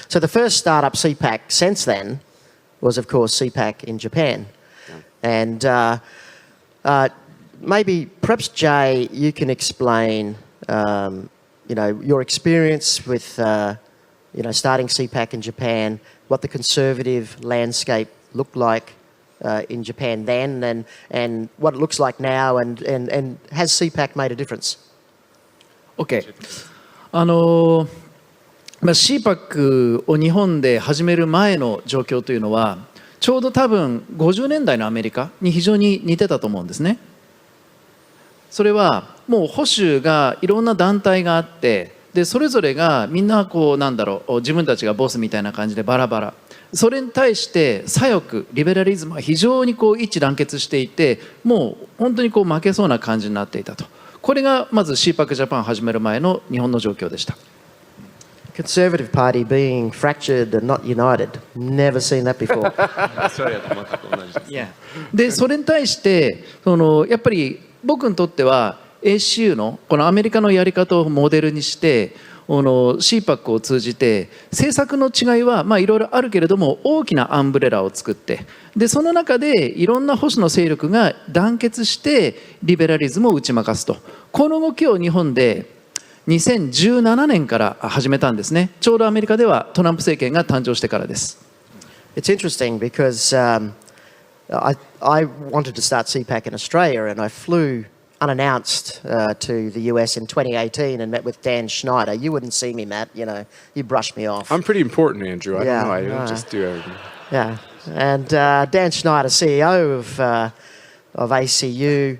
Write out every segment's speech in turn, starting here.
So the first startup Cpac since then was, of course, Cpac in Japan. And maybe, perhaps, Jay, you can explain, your experience with, starting Cpac in Japan, what the conservative landscape looked like in Japan then, and what it looks like now, and has Cpac made a difference? OK。Cpac を日本で始める前の状況というのは、ちょうど多分50年代のアメリカに非常に似てたと思うんですね。それはもう保守がいろんな団体があって、でそれぞれがみんな自分たちがボスみたいな感じでバラバラ。それに対して左翼リベラリズムは非常に一致団結していて、もう本当に負けそうな感じになっていたと。これがまず Cpac ジャパン始める前の日本の状況でした。Conservative Party being fractured and not united. Never seen that before. でそれに対してやっぱり僕にとっては ACU のこのアメリカのやり方をモデルにしてCpac を通じて政策の違いはいろいろあるけれども大きなアンブレラを作って、でその中でいろんな保守の勢力が団結してリベラリズムを打ち負かすと、この動きを日本で2017年から始めたんですね。ちょうどアメリカではトランプ政権が誕生してからです。It's interesting because I wanted to start Cpac in Australia and I flew unannounced to the US in 2018 and met with Dan Schneider. You wouldn't see me, Matt. You brushed me off. I'm pretty important, Andrew. I don't know. I don't just do everything. Yeah, and Dan Schneider, CEO of ACU,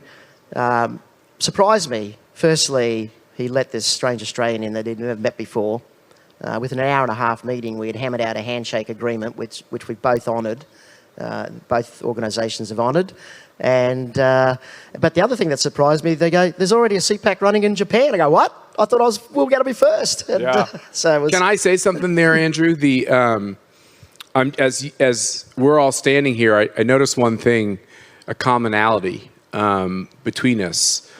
surprised me. Firstly, he let this strange Australian in that he'd never met before. Within an hour and a half meeting, we had hammered out a handshake agreement, which we both honoured. Both organisations have honoured. And but the other thing that surprised me, they go, "There's already a Cpac running in Japan." I go, "What? I thought we were going to be first." And, yeah. Can I say something there, Andrew? As we're all standing here, I noticed one thing, a commonality between us.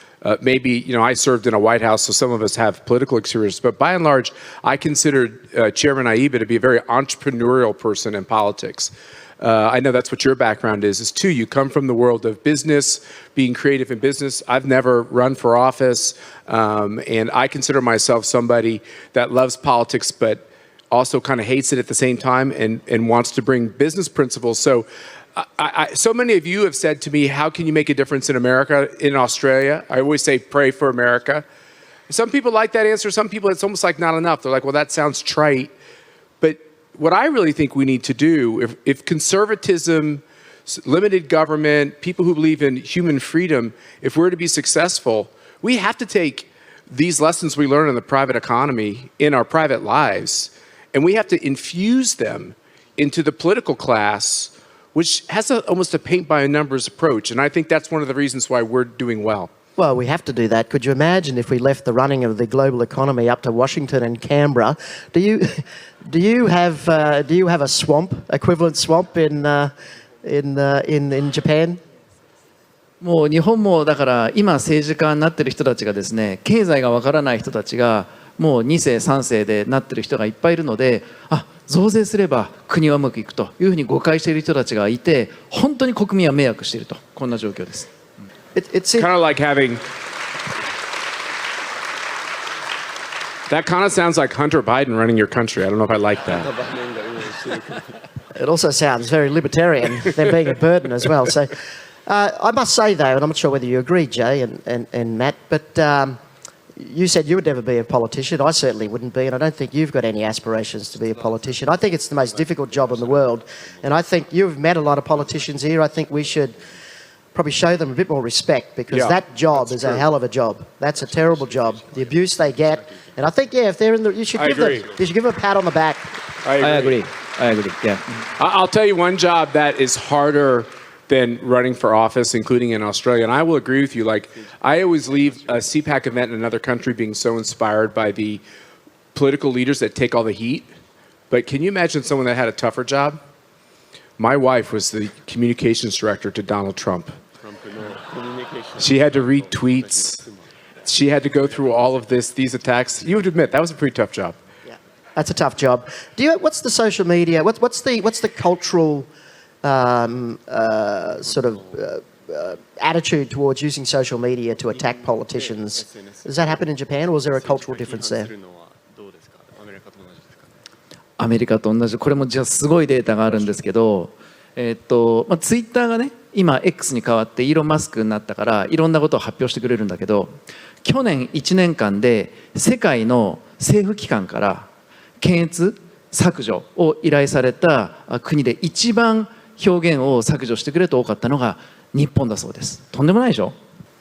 Maybe, I served in a White House, so some of us have political experience, but by and large, I considered Chairman Aiba to be a very entrepreneurial person in politics. I know that's what your background is too. You come from the world of business, being creative in business. I've never run for office, and I consider myself somebody that loves politics, but also kind of hates it at the same time and wants to bring business principles. So so many of you have said to me, how can you make a difference in America, in Australia? I always say, pray for America. Some people like that answer. Some people, it's almost like not enough. They're like, well, that sounds trite. But what I really think we need to do, if conservatism, limited government, people who believe in human freedom, if we're to be successful, we have to take these lessons we learn in the private economy in our private lives, and we have to infuse them into the political class, which has almost a paint-by-numbers approach. And I think that's one of the reasons why we're doing well. Well, we have to do that. Could you imagine if we left the running of the global economy up to Washington and Canberra? Do you have a swamp, equivalent swamp in Japan? もう日本もだから今政治家になってる人たちがですね、経済がわからない人たちがもう2世3世でなってる人がいっぱいいるので、増税すれば国はうまくいくというふうに誤解している人たちがいて、本当に国民は迷惑していると、こんな状況です。It's kind of like having. That kind of sounds like Hunter Biden running your country. I don't know if I like that. It also sounds very libertarian, them being a burden as well. So I must say, though, and I'm not sure whether you agree, Jay and Matt, but you said you would never be a politician. I certainly wouldn't be, and I don't think you've got any aspirations to be a politician. I think it's the most difficult job in the world, and I think you've met a lot of politicians here. I think we should probably show them a bit more respect, because that job is a hell of a job. That's a terrible job. The abuse they get, and I think if they're in the, you should give them a pat on the back. I agree. Yeah. I'll tell you one job that is harder than running for office, including in Australia. And I will agree with you. Like, I always leave a Cpac event in another country being so inspired by the political leaders that take all the heat. But can you imagine someone that had a tougher job? My wife was the communications director to Donald Trump. She had to read tweets. She had to go through all of these attacks. You would admit that was a pretty tough job. That's a tough job. What's the social media? What's the cultural sort of attitude towards using social media to attack politicians? Does that happen in Japan, or is there a cultural difference there? アメリカと同じ、これもじゃあすごいデータがあるんですけど、ツイッターがね、今 X に変わってイーロン・マスクになったからいろんなことを発表してくれるんだけど、去年1年間で世界の政府機関から検閲削除を依頼された国で一番表現を削除してくれと多かったのが日本だそうです。とんでもないでしょ。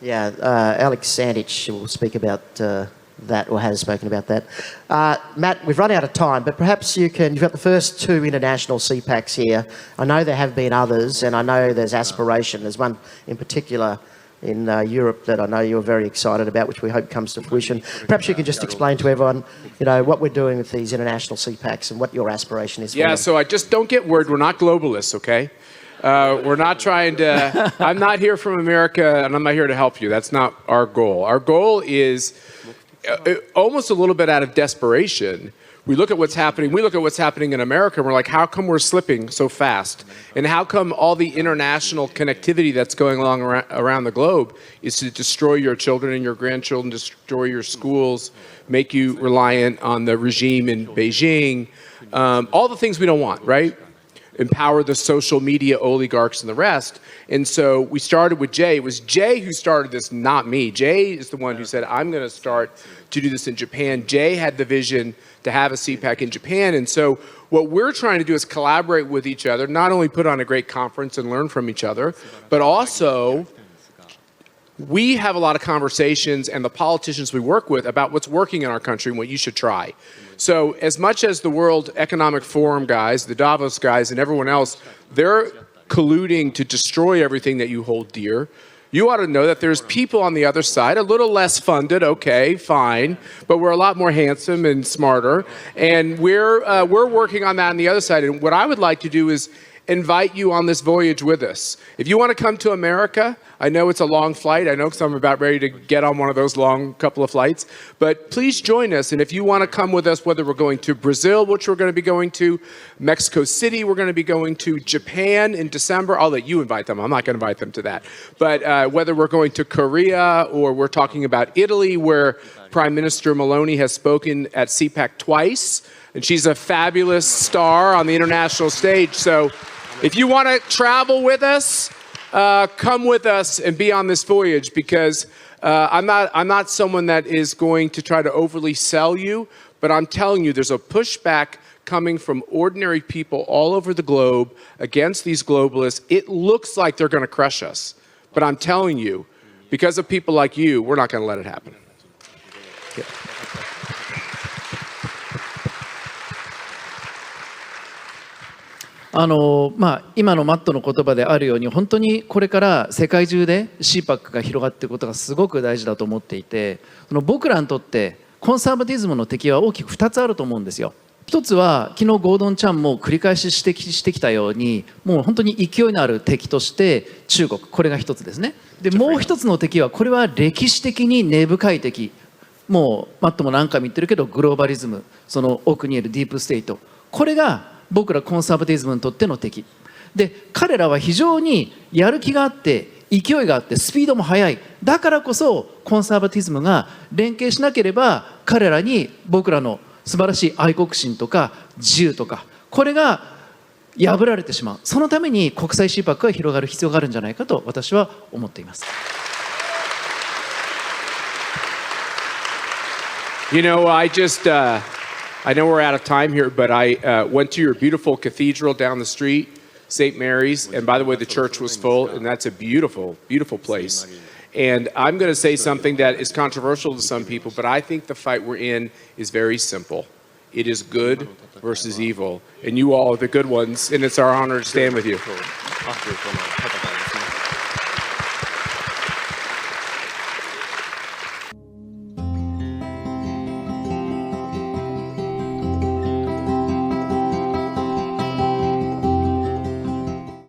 Yeah, Alex Sandich will speak about that, or has spoken about that. Matt, we've run out of time, but perhaps you've got the first two international Cpacs here. I know there have been others, and I know there's aspiration. There's one in particular in Europe that I know you're very excited about, which we hope comes to fruition. Perhaps you can just explain to everyone, what we're doing with these international Cpacs and what your aspiration is. Yeah, so I just don't get worried. We're not globalists, okay? We're not trying to, I'm not here from America, and I'm not here to help you. That's not our goal. Our goal is almost a little bit out of desperation. We look at what's happening. We look at what's happening in America, and we're like, how come we're slipping so fast? And how come all the international connectivity that's going along around the globe is to destroy your children and your grandchildren, destroy your schools, make you reliant on the regime in Beijing, all the things we don't want, right? Empower the social media oligarchs and the rest. And so we started with Jay. It was Jay who started this, not me. Jay is the one who said, I'm going to start to do this in Japan. Jay had the vision to have a Cpac in Japan. And so what we're trying to do is collaborate with each other, not only put on a great conference and learn from each other, but also we have a lot of conversations, and the politicians we work with, about what's working in our country and what you should try. So as much as the World Economic Forum guys, the Davos guys, and everyone else, they're colluding to destroy everything that you hold dear, you ought to know that there's people on the other side, a little less funded, okay, fine, but we're a lot more handsome and smarter, and we're working on that on the other side. And what I would like to do is invite you on this voyage with us. If you want to come to America, I know it's a long flight. I know because I'm about ready to get on one of those long couple of flights. But please join us. And if you want to come with us, whether we're going to Brazil, which we're going to be going to, Mexico City, we're going to be going to, Japan in December, I'll let you invite them. I'm not going to invite them to that. But whether we're going to Korea, or we're talking about Italy, where Prime Minister Meloni has spoken at Cpac twice, and she's a fabulous star on the international stage. So if you want to travel with us, come with us and be on this voyage, because I'm not someone that is going to try to overly sell you, but I'm telling you there's a pushback coming from ordinary people all over the globe against these globalists. It looks like they're going to crush us, but I'm telling you, because of people like you, we're not going to let it happen. Yeah.今のマットの言葉であるように、本当にこれから世界中で Cpac が広がっていくことがすごく大事だと思っていて、僕らにとってコンサバティズムの敵は大きく2つあると思うんですよ。一つは昨日ゴードンちゃんも繰り返し指摘してきたように、もう本当に勢いのある敵として中国、これが一つですね。でもう一つの敵は、これは歴史的に根深い敵、もうマットも何回も言ってるけど、グローバリズム、その奥にいるディープステイト、これが僕らコンサバティズムにとっての敵で、彼らは非常にやる気があって勢いがあってスピードも速い。だからこそコンサバティズムが連携しなければ、彼らに僕らの素晴らしい愛国心とか自由とか、これが破られてしまう。そのために国際 Cpac が広がる必要があるんじゃないかと私は思っています。I know we're out of time here, but I went to your beautiful cathedral down the street, St. Mary's, and by the way, the church was full, and that's a beautiful, beautiful place. And I'm going to say something that is controversial to some people, but I think the fight we're in is very simple. It is good versus evil, and you all are the good ones, and it's our honor to stand with you.